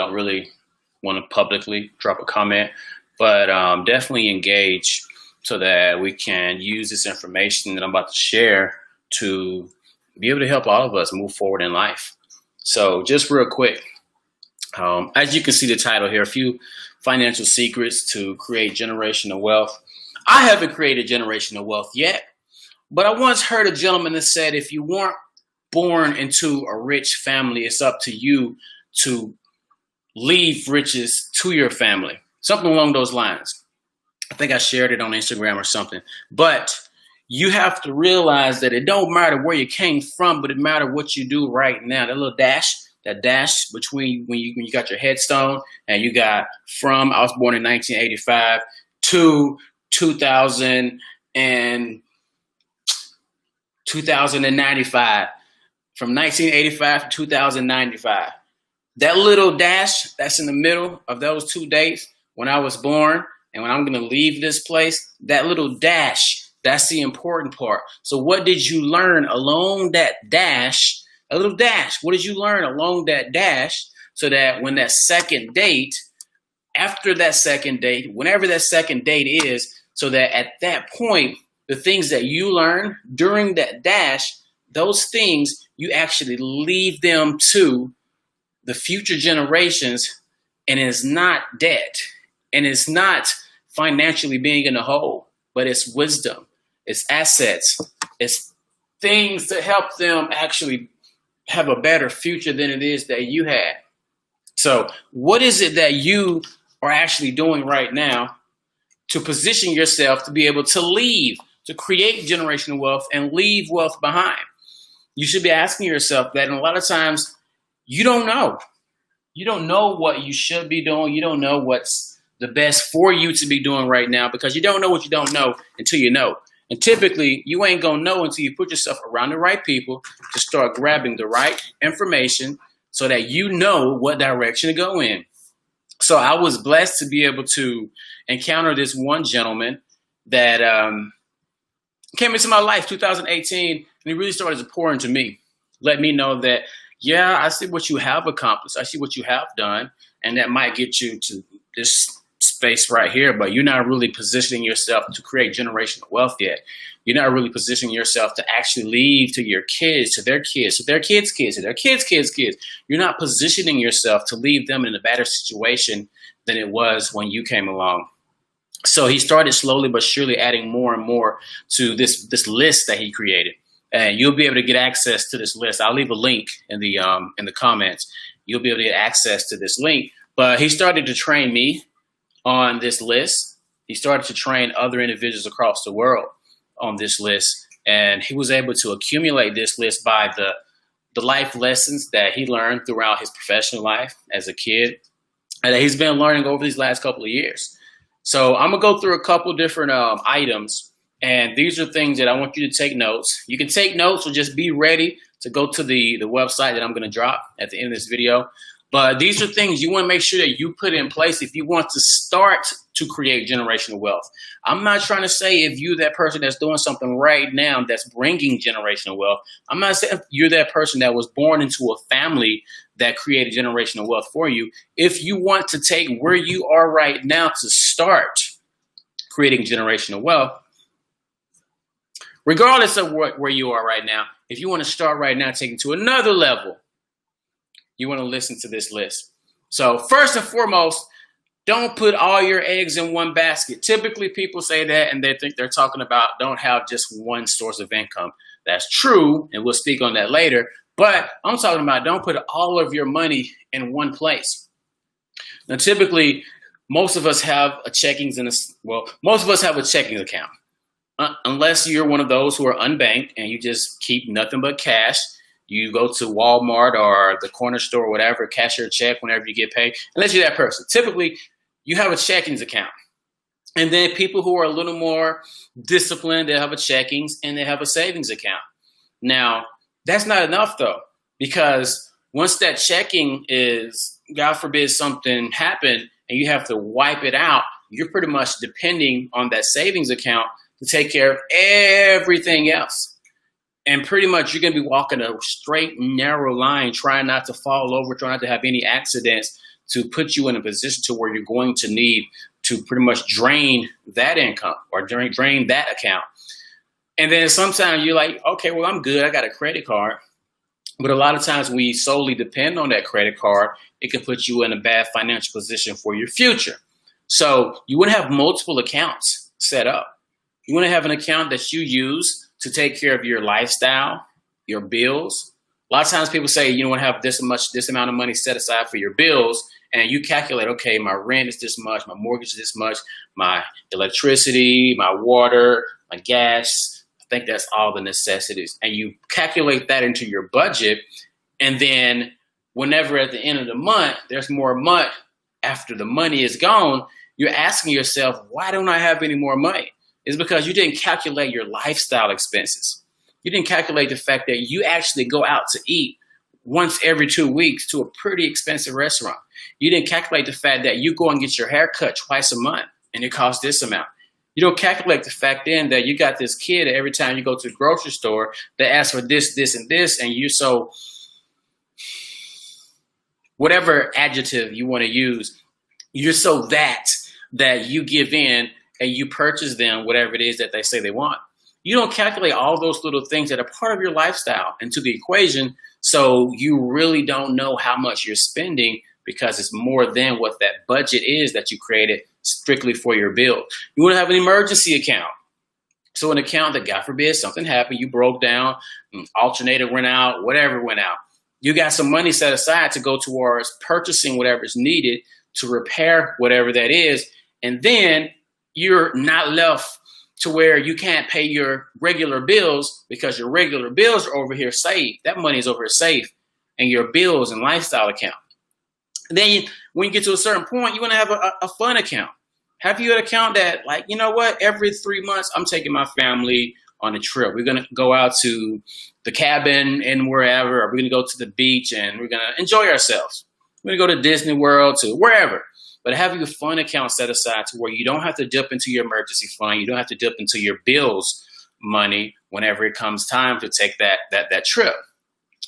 don't really want to publicly drop a comment, but definitely engage so that we can use this information that I'm about to share to be able to help all of us move forward in life. So just real quick, as you can see the title here, a few financial secrets to create generational wealth. I haven't created generational wealth yet, but I once heard a gentleman that said, if you weren't born into a rich family, it's up to you to leave riches to your family. Something along those lines. I think I shared it on Instagram or something. But you have to realize that it don't matter where you came from, but it matters what you do right now. That little dash, that dash between when you got your headstone and you got from I was born in 1985 to 2095, from 1985 to 2095. That little dash that's in the middle of those 2 dates, when I was born and when I'm going to leave this place, that little dash, that's the important part. So what did you learn along that dash? A little dash. What did you learn along that dash so that when that second date, after that second date, whenever that second date is, so that at that point, the things that you learn during that dash, those things, you actually leave them to the future generations, and it's not debt, and it's not financially being in the hole, but it's wisdom, it's assets, it's things to help them actually have a better future than it is that you had. So what is it that you are actually doing right now to position yourself to be able to leave, to create generational wealth and leave wealth behind? You should be asking yourself that, and a lot of times you don't know. You don't know what you should be doing. You don't know what's the best for you to be doing right now, because you don't know what you don't know until you know. And typically, you ain't going to know until you put yourself around the right people to start grabbing the right information so that you know what direction to go in. So I was blessed to be able to encounter this one gentleman that came into my life 2018, and he really started to pour into me. Let me know that, yeah, I see what you have accomplished. I see what you have done, and that might get you to this space right here, but you're not really positioning yourself to create generational wealth yet. You're not really positioning yourself to actually leave to your kids, to their kids, to their kids' kids, to their kids' kids' kids. You're not positioning yourself to leave them in a better situation than it was when you came along. So he started slowly but surely adding more and more to this list that he created. And you'll be able to get access to this list. I'll leave a link in the comments. You'll be able to get access to this link. But he started to train me on this list. He started to train other individuals across the world on this list. And he was able to accumulate this list by the life lessons that he learned throughout his professional life as a kid, and that he's been learning over these last couple of years. So I'm going to go through a couple different items. And these are things that I want you to take notes. You can take notes or just be ready to go to the website that I'm going to drop at the end of this video. But these are things you want to make sure that you put in place if you want to start to create generational wealth. I'm not trying to say if you're that person that's doing something right now that's bringing generational wealth. I'm not saying you're that person that was born into a family that created generational wealth for you. If you want to take where you are right now to start creating generational wealth, regardless of where you are right now, if you want to start right now taking to another level, you want to listen to this list. So first and foremost, don't put all your eggs in one basket. Typically, people say that and they think they're talking about don't have just one source of income. That's true, and we'll speak on that later. But I'm talking about don't put all of your money in one place. Now, typically, most of us have a checkings most of us have a checking account. Unless you're one of those who are unbanked and you just keep nothing but cash. You go to Walmart or the corner store or whatever, cash your check whenever you get paid. Unless you're that person. Typically, you have a checkings account. And then people who are a little more disciplined, they have a checkings and they have a savings account. Now, that's not enough though, because once that checking is, God forbid something happened and you have to wipe it out, you're pretty much depending on that savings account to take care of everything else. And pretty much you're going to be walking a straight, narrow line, trying not to fall over, trying not to have any accidents to put you in a position to where you're going to need to pretty much drain that income or drain that account. And then sometimes you're like, okay, well, I'm good. I got a credit card. But a lot of times we solely depend on that credit card. It can put you in a bad financial position for your future. So you want to have multiple accounts set up. You want to have an account that you use to take care of your lifestyle, your bills. A lot of times people say you want to have this amount of money set aside for your bills, and you calculate, okay, my rent is this much, my mortgage is this much, my electricity, my water, my gas. I think that's all the necessities. And you calculate that into your budget, and then whenever at the end of the month, there's more money after the money is gone, you're asking yourself, why don't I have any more money? It's because you didn't calculate your lifestyle expenses. You didn't calculate the fact that you actually go out to eat once every 2 weeks to a pretty expensive restaurant. You didn't calculate the fact that you go and get your hair cut twice a month and it costs this amount. You don't calculate the fact then that you got this kid every time you go to the grocery store that asks for this, this, and this, and you're so, whatever adjective you want to use, you're so that you give in and you purchase them whatever it is that they say they want. You don't calculate all those little things that are part of your lifestyle into the equation, so you really don't know how much you're spending because it's more than what that budget is that you created strictly for your bill. You want to have an emergency account. So an account that, God forbid, something happened, you broke down, alternator went out, whatever went out. You got some money set aside to go towards purchasing whatever is needed to repair whatever that is, and then you're not left to where you can't pay your regular bills because your regular bills are over here safe. That money is over here safe in your bills and lifestyle account. And then when you get to a certain point, you want to have a fun account. Have you an account that, like, you know what, every 3 months, I'm taking my family on a trip. We're going to go out to the cabin and wherever, or we're going to go to the beach and we're going to enjoy ourselves. We're going to go to Disney World, to wherever. But have your fun account set aside to where you don't have to dip into your emergency fund. You don't have to dip into your bills money whenever it comes time to take that trip.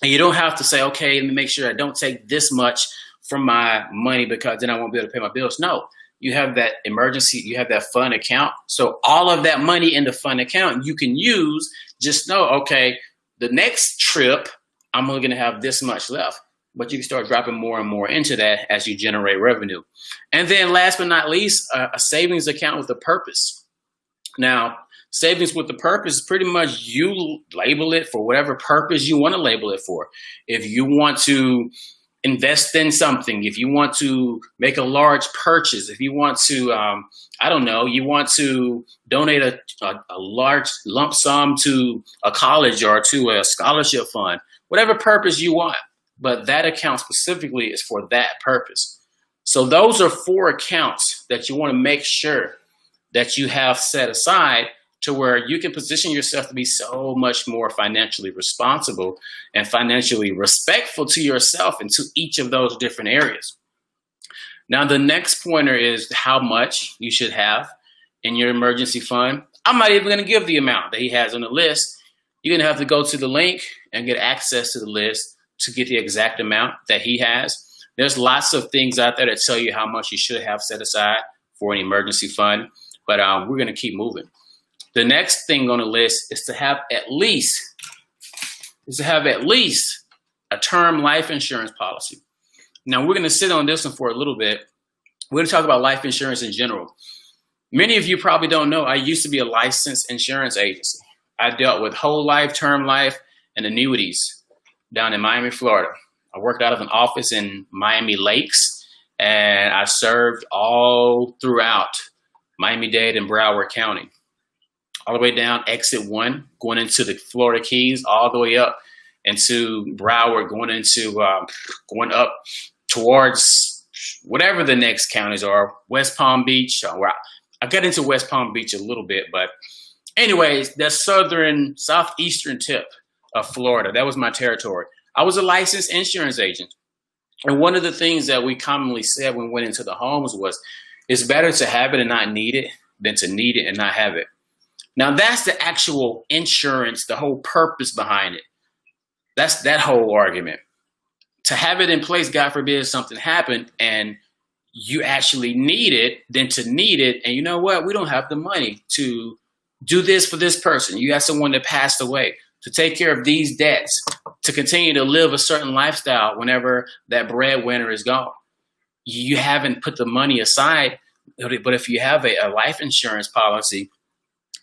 And you don't have to say, okay, let me make sure I don't take this much from my money because then I won't be able to pay my bills. No, you have that emergency, you have that fun account. So all of that money in the fun account you can use. Just know, okay, the next trip, I'm only going to have this much left. But you can start dropping more and more into that as you generate revenue. And then last but not least, a savings account with a purpose. Now, savings with the purpose is pretty much you label it for whatever purpose you want to label it for. If you want to invest in something, if you want to make a large purchase, if you want to, I don't know, you want to donate a large lump sum to a college or to a scholarship fund, whatever purpose you want. But that account specifically is for that purpose. So those are 4 accounts that you want to make sure that you have set aside to where you can position yourself to be so much more financially responsible and financially respectful to yourself and to each of those different areas. Now, the next pointer is how much you should have in your emergency fund. I'm not even going to give the amount that he has on the list. You're going to have to go to the link and get access to the list to get the exact amount that he has. There's lots of things out there that tell you how much you should have set aside for an emergency fund, but we're going to keep moving. The next thing on the list is to have at least a term life insurance policy. Now we're going to sit on this one for a little bit. We're going to talk about life insurance in general. Many of you probably don't know, I used to be a licensed insurance agency. I dealt with whole life, term life, and annuities down in Miami, Florida. I worked out of an office in Miami Lakes, and I served all throughout Miami-Dade and Broward County, all the way down exit 1, going into the Florida Keys, all the way up into Broward, going up towards whatever the next counties are, West Palm Beach. Where I got into West Palm Beach a little bit, but anyways, that southeastern tip of Florida. That was my territory. I was a licensed insurance agent. And one of the things that we commonly said when we went into the homes was, it's better to have it and not need it than to need it and not have it. Now that's the actual insurance, the whole purpose behind it. That's that whole argument. to have it in place, God forbid something happened and you actually need it, than to need it. And you know what? We don't have the money to do this for this person. You got someone that passed away, to take care of these debts, to continue to live a certain lifestyle whenever that breadwinner is gone. You haven't put the money aside, but if you have a life insurance policy,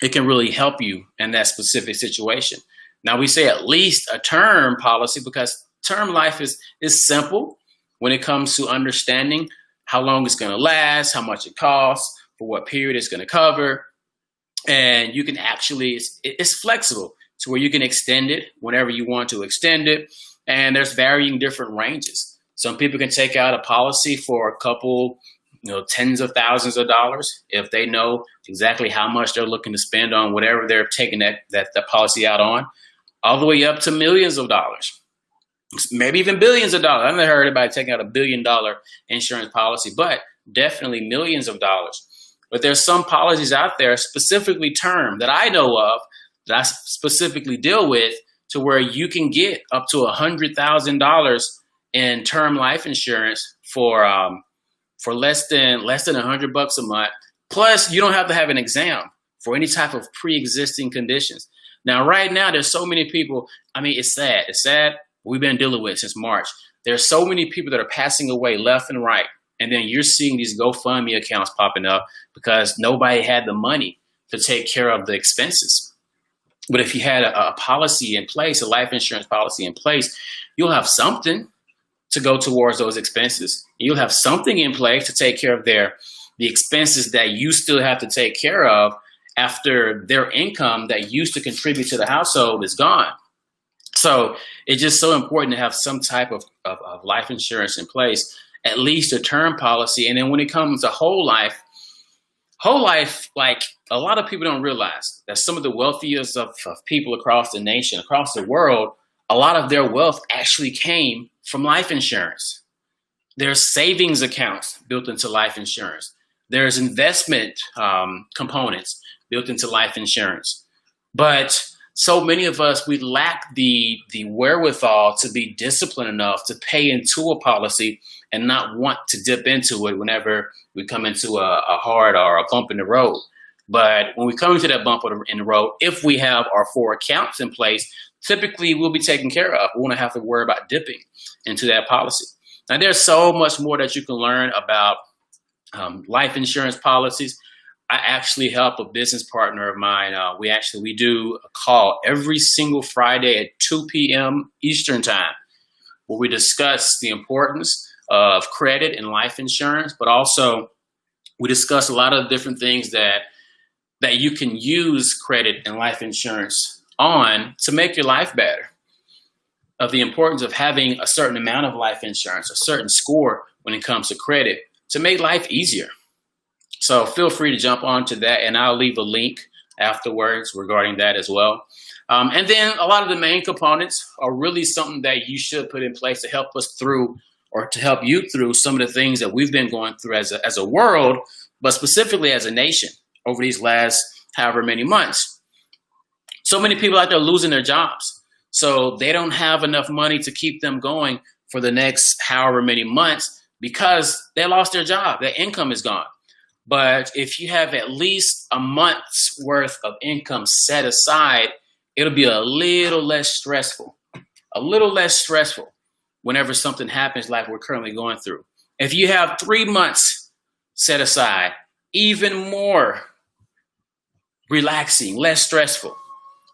it can really help you in that specific situation. Now, we say at least a term policy because term life is simple when it comes to understanding how long it's going to last, how much it costs, for what period it's going to cover. And you can actually, it's flexible to where you can extend it whenever you want to extend it. And there's varying different ranges. Some people can take out a policy for a couple, tens of thousands of dollars if they know exactly how much they're looking to spend on whatever they're taking that policy out on, all the way up to millions of dollars, maybe even billions of dollars. I've never heard anybody taking out $1 billion insurance policy, but definitely millions of dollars. But there's some policies out there specifically termed that I know of, that I specifically deal with, to where you can get up to $100,000 in term life insurance for less than $100 a month. Plus, you don't have to have an exam for any type of pre-existing conditions. Now, right now, there's so many people. I mean, it's sad. It's sad. We've been dealing with it since March. There's so many people that are passing away left and right. And then you're seeing these GoFundMe accounts popping up because nobody had the money to take care of the expenses. But if you had a policy in place, a life insurance policy in place, you'll have something to go towards those expenses. You'll have something in place to take care of the expenses that you still have to take care of after their income that used to contribute to the household is gone. So it's just so important to have some type of life insurance in place, at least a term policy. And then when it comes to whole life, like a lot of people don't realize that some of the wealthiest of people across the nation, across the world, a lot of their wealth actually came from life insurance. There's savings accounts built into life insurance. There's investment components built into life insurance. But so many of us, we lack the wherewithal to be disciplined enough to pay into a policy and not want to dip into it whenever we come into a hard or a bump in the road. But when we come into that bump in the road, if we have our 4 accounts in place, typically we'll be taken care of. We won't have to worry about dipping into that policy. Now, there's so much more that you can learn about life insurance policies. I actually help a business partner of mine. We do a call every single Friday at 2 p.m. Eastern time, where we discuss the importance of credit and life insurance, but also we discuss a lot of different things that you can use credit and life insurance on to make your life better. Of the importance of having a certain amount of life insurance, a certain score when it comes to credit, to make life easier. So feel free to jump onto that, and I'll leave a link afterwards regarding that as well. And then a lot of the main components are really something that you should put in place to help us through, or to help you through some of the things that we've been going through as a world, but specifically as a nation over these last however many months. So many people out there losing their jobs. So they don't have enough money to keep them going for the next however many months because they lost their job. Their income is gone. But if you have at least a month's worth of income set aside, it'll be a little less stressful whenever something happens like we're currently going through. If you have 3 months set aside, even more relaxing, less stressful.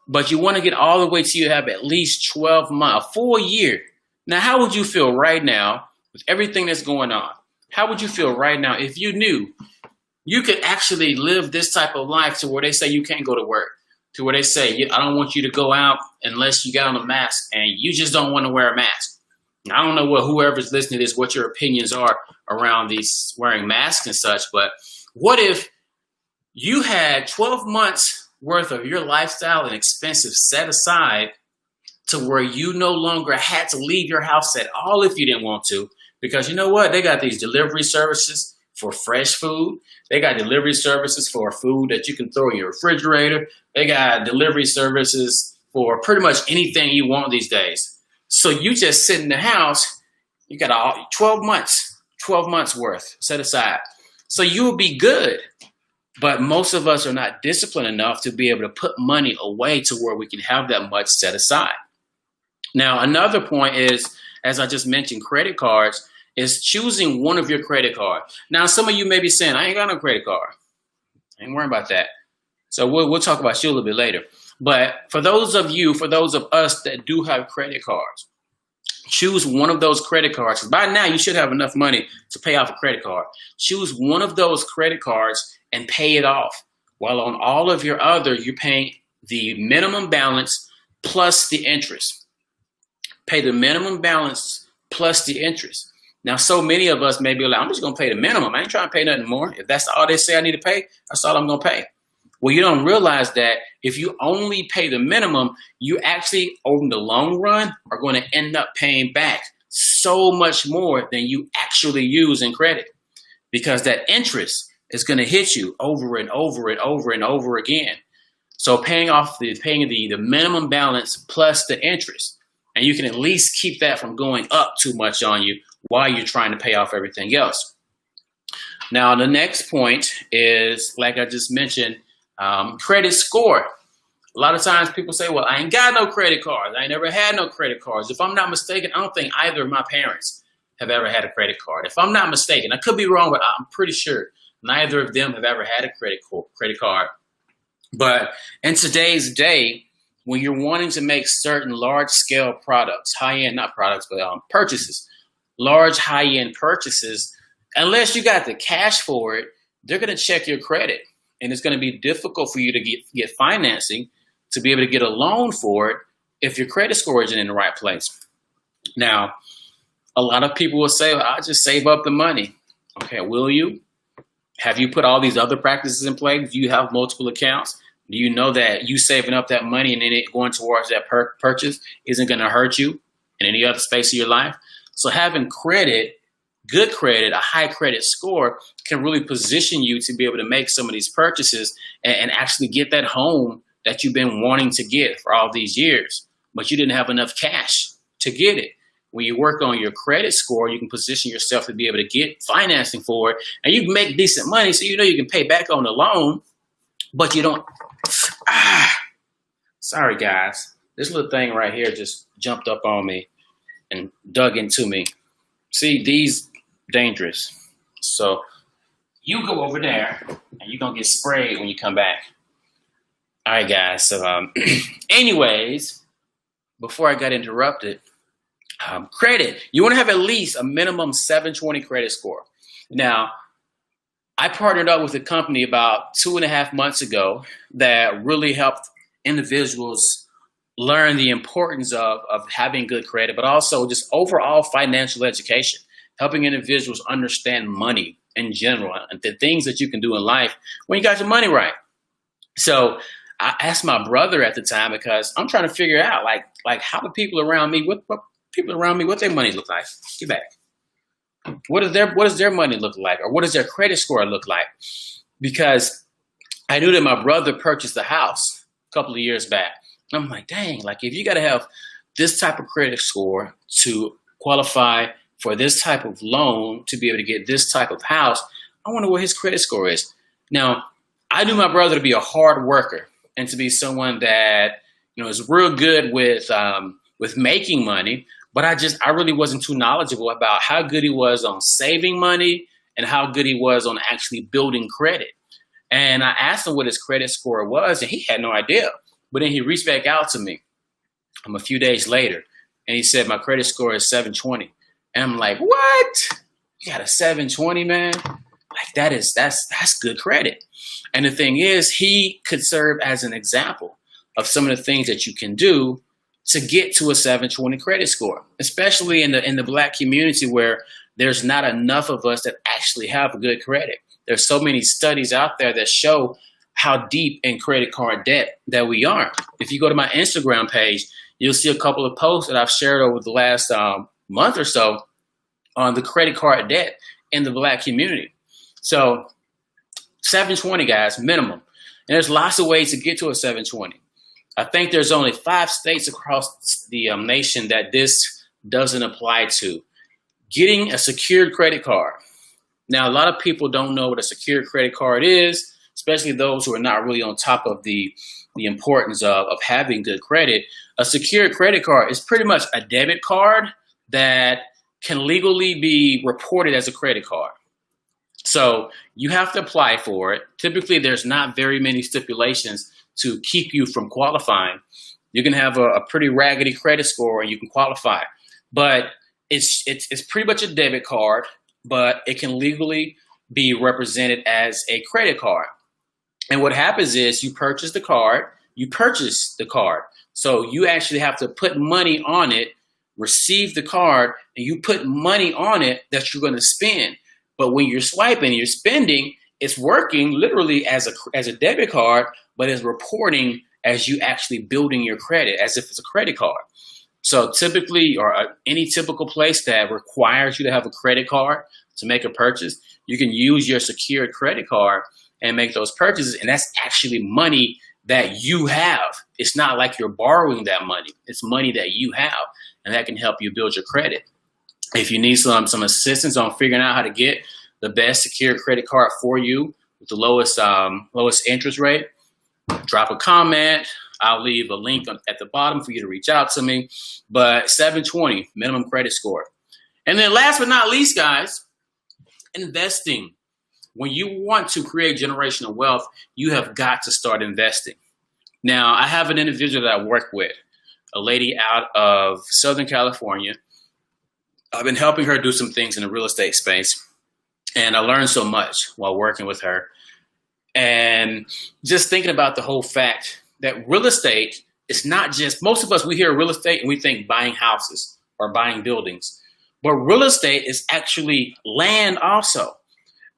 But you want to get all the way to you have at least 12 months, a full year. Now, how would you feel right now with everything that's going on? How would you feel right now if you knew you could actually live this type of life to where they say you can't go to work, to where they say, I don't want you to go out unless you got on a mask, and you just don't want to wear a mask? Now, I don't know whoever's listening to this, what your opinions are around these wearing masks and such, but what if you had 12 months worth of your lifestyle and expenses set aside to where you no longer had to leave your house at all if you didn't want to? Because you know what? They got these delivery services for fresh food. They got delivery services for food that you can throw in your refrigerator. They got delivery services for pretty much anything you want these days. So you just sit in the house You got 12 months worth set aside. So you will be good. But most of us are not disciplined enough to be able to put money away to where we can have that much set aside. Now, another point is, as I just mentioned, credit cards is choosing one of your credit cards. Now, some of you may be saying, I ain't got no credit card. I ain't worrying about that. So we'll talk about you a little bit later. But for those of us that do have credit cards, choose one of those credit cards. By now, you should have enough money to pay off a credit card. Choose one of those credit cards and pay it off. While on all of your other, you're paying the minimum balance plus the interest. Pay the minimum balance plus the interest. Now, so many of us may be like, I'm just going to pay the minimum. I ain't trying to pay nothing more. If that's all they say I need to pay, that's all I'm going to pay. Well, you don't realize that if you only pay the minimum, you actually, over the long run, are going to end up paying back so much more than you actually use in credit, because that interest is going to hit you over and over and over and over again. So paying the minimum balance plus the interest, and you can at least keep that from going up too much on you while you're trying to pay off everything else. Now, the next point is, like I just mentioned, credit score. A lot of times people say, well, I ain't got no credit cards. I ain't never had no credit cards. If I'm not mistaken, I don't think either of my parents have ever had a credit card. If I'm not mistaken, I could be wrong, but I'm pretty sure neither of them have ever had a credit card. But in today's day, when you're wanting to make certain large-scale products, high-end, not products, but purchases, large high-end purchases, unless you got the cash for it, they're going to check your credit. And it's going to be difficult for you to get financing to be able to get a loan for it if your credit score isn't in the right place. Now, a lot of people will say, well, I'll just save up the money. Okay, will you? Have you put all these other practices in place? Do you have multiple accounts? Do you know that you saving up that money and then it going towards that purchase isn't going to hurt you in any other space of your life? So having credit, good credit, a high credit score can really position you to be able to make some of these purchases and actually get that home that you've been wanting to get for all these years, but you didn't have enough cash to get it. When you work on your credit score, you can position yourself to be able to get financing for it, and you can make decent money, so you know you can pay back on the loan, but you don't. Sorry, guys. This little thing right here just jumped up on me and dug into me. See, these dangerous. So you go over there, and you're going to get sprayed when you come back. All right, guys. So anyways, before I got interrupted, credit. You want to have at least a minimum 720 credit score. Now, I partnered up with a company about 2.5 months ago that really helped individuals learn the importance of having good credit, but also just overall financial education, helping individuals understand money in general and the things that you can do in life when you got your money right. So I asked my brother at the time, because I'm trying to figure out like how do people around me, what their money look like. Get back. What does their money look like, or what does their credit score look like? Because I knew that my brother purchased a house a couple of years back. I'm like, dang, like if you got to have this type of credit score to qualify for this type of loan to be able to get this type of house, I wonder what his credit score is. Now, I knew my brother to be a hard worker and to be someone that, is real good with making money, but I really wasn't too knowledgeable about how good he was on saving money and how good he was on actually building credit. And I asked him what his credit score was, and he had no idea. But then he reached back out to me a few days later, and he said, my credit score is 720. And I'm like, what? You got a 720, man? Like that's good credit. And the thing is, he could serve as an example of some of the things that you can do to get to a 720 credit score, especially in the Black community where there's not enough of us that actually have good credit. There's so many studies out there that show how deep in credit card debt that we are. If you go to my Instagram page, you'll see a couple of posts that I've shared over the last month or so on the credit card debt in the Black community. So 720, guys, minimum. And there's lots of ways to get to a 720. I think there's only 5 states across the nation that this doesn't apply to. getting a secured credit card. Now, a lot of people don't know what a secured credit card is, especially those who are not really on top of the importance of having good credit. A secured credit card is pretty much a debit card that can legally be reported as a credit card. So you have to apply for it. Typically, there's not very many stipulations to keep you from qualifying. You can have a pretty raggedy credit score and you can qualify. But it's pretty much a debit card, but it can legally be represented as a credit card. And what happens is you purchase the card. So you actually have to put money on it, receive the card, and you put money on it that you're going to spend. But when you're swiping, you're spending, it's working literally as a debit card, but it's reporting as you actually building your credit as if it's a credit card. So typically, or any typical place that requires you to have a credit card to make a purchase, you can use your secured credit card and make those purchases. And that's actually money that you have. It's not like you're borrowing that money. It's money that you have, and that can help you build your credit. If you need some assistance on figuring out how to get the best secured credit card for you with the lowest interest rate, drop a comment. I'll leave a link at the bottom for you to reach out to me. But 720 minimum credit score. And then last but not least, guys, investing. When you want to create generational wealth, you have got to start investing. Now, I have an individual that I work with, a lady out of Southern California. I've been helping her do some things in the real estate space, and I learned so much while working with her. And just thinking about the whole fact that real estate is not just, most of us, we hear real estate and we think buying houses or buying buildings, but real estate is actually land also.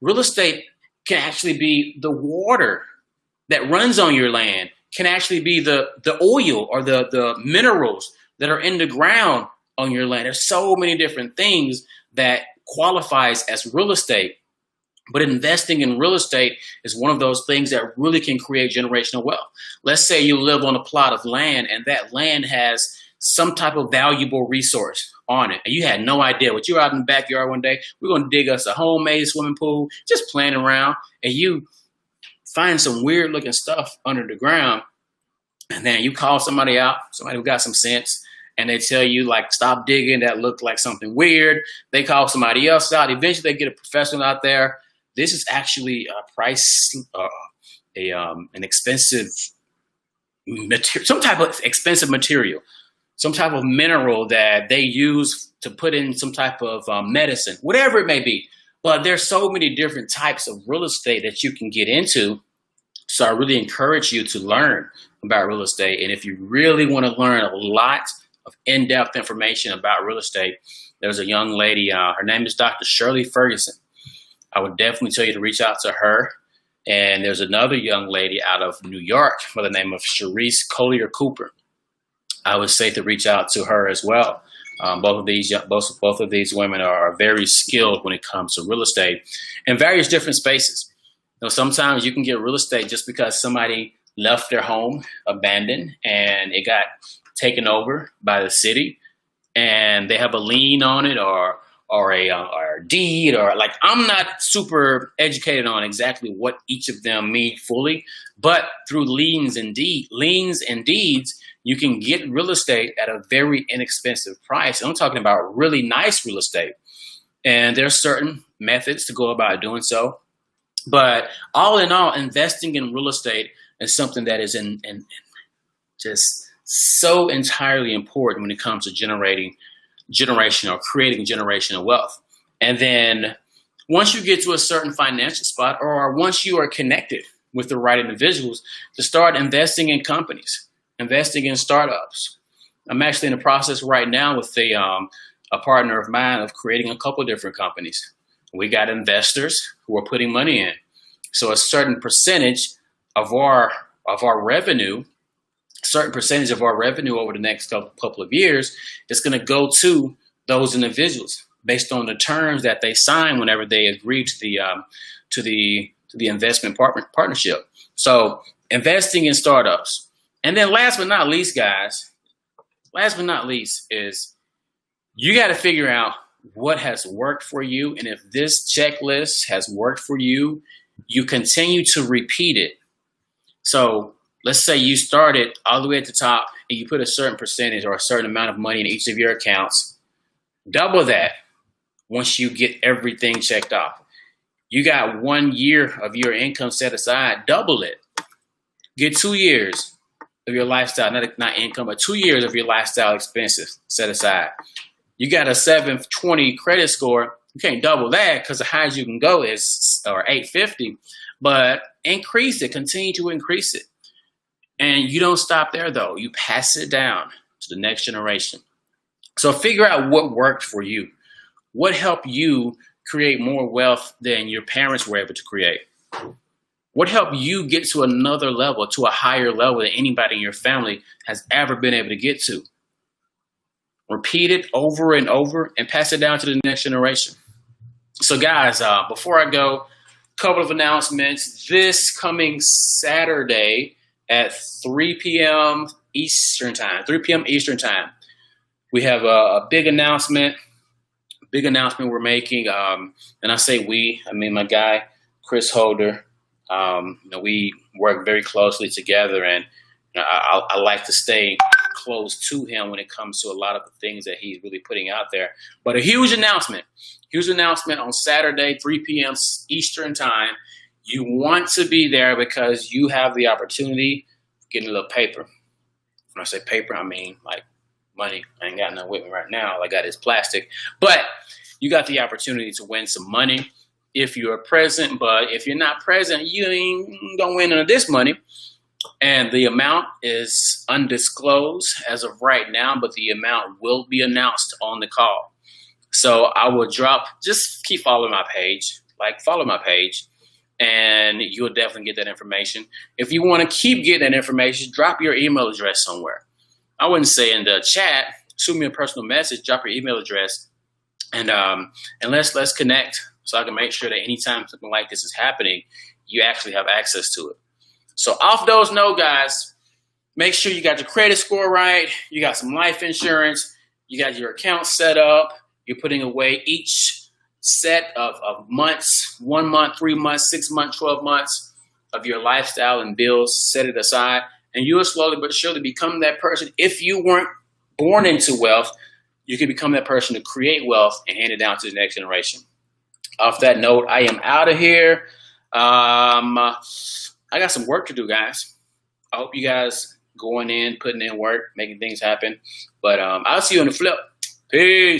Real estate can actually be the water that runs on your land, can actually be the oil or the minerals that are in the ground on your land. There's so many different things that qualifies as real estate. But investing in real estate is one of those things that really can create generational wealth. Let's say you live on a plot of land and that land has some type of valuable resource on it. And you had no idea. But you're out in the backyard one day, we're going to dig us a homemade swimming pool, just playing around. And you find some weird looking stuff under the ground. And then you call somebody out, somebody who got some sense, and they tell you, like, stop digging, that looked like something weird. They call somebody else out. Eventually they get a professional out there. This is actually an expensive material, some type of expensive material, some type of mineral that they use to put in some type of medicine, whatever it may be. But there's so many different types of real estate that you can get into. So I really encourage you to learn about real estate. And if you really want to learn a lot of in-depth information about real estate, there's a young lady, her name is Dr. Shirley Ferguson. I would definitely tell you to reach out to her. And there's another young lady out of New York by the name of Sharice Collier Cooper. I would say to reach out to her as well. Both of these women are very skilled when it comes to real estate in various different spaces. You know, sometimes you can get real estate just because somebody left their home abandoned and it got taken over by the city, and they have a lien on it or a deed, or, like, I'm not super educated on exactly what each of them mean fully, but through liens and deeds, you can get real estate at a very inexpensive price. And I'm talking about really nice real estate. And there's certain methods to go about doing so. But all in all, investing in real estate is something that is in just so entirely important when it comes to creating generational wealth. And then once you get to a certain financial spot, or once you are connected with the right individuals, to start investing in companies, investing in startups. I'm actually in the process right now with a partner of mine of creating a couple of different companies. We got investors who are putting money in. So a certain percentage of our revenue, over the next couple of years is going to go to those individuals based on the terms that they sign whenever they agree to the investment partnership. So investing in startups. And then last but not least, guys, is you got to figure out what has worked for you. And if this checklist has worked for you, you continue to repeat it. So let's say you started all the way at the top and you put a certain percentage or a certain amount of money in each of your accounts. Double that once you get everything checked off. You got 1 year of your income set aside, double it. Get 2 years of your lifestyle, not income, but 2 years of your lifestyle expenses set aside. You got a 720 credit score. You can't double that because the highest you can go is 850, but increase it, continue to increase it. And you don't stop there though. You pass it down to the next generation. So figure out what worked for you. What helped you create more wealth than your parents were able to create? What helped you get to another level, to a higher level than anybody in your family has ever been able to get to? Repeat it over and over and pass it down to the next generation. So guys, before I go, a couple of announcements. This coming Saturday at 3 p.m. Eastern time, we have a big announcement we're making. And I say we, I mean my guy, Chris Holder. We work very closely together, and I like to stay close to him when it comes to a lot of the things that he's really putting out there. But a huge announcement on Saturday, 3 p.m. Eastern time. You want to be there because you have the opportunity of getting a little paper. When I say paper, I mean like money. I ain't got none with me right now. All I got is plastic. But you got the opportunity to win some money if you're present. But if you're not present, you ain't gonna win none of this money. And the amount is undisclosed as of right now, but the amount will be announced on the call. So I will just keep following my page, follow my page, and you'll definitely get that information. If you want to keep getting that information, drop your email address somewhere. I wouldn't say in the chat, shoot me a personal message, drop your email address, and let's connect so I can make sure that anytime something like this is happening, you actually have access to it. So off those notes, guys, make sure you got your credit score right. You got some life insurance. You got your account set up. You're putting away each set of months, 1 month, 3 months, 6 months, 12 months of your lifestyle and bills, set it aside. And you will slowly but surely become that person. If you weren't born into wealth, you can become that person to create wealth and hand it down to the next generation. Off that note, I am out of here. I got some work to do, guys. I hope you guys going in, putting in work, making things happen. But I'll see you on the flip. Peace.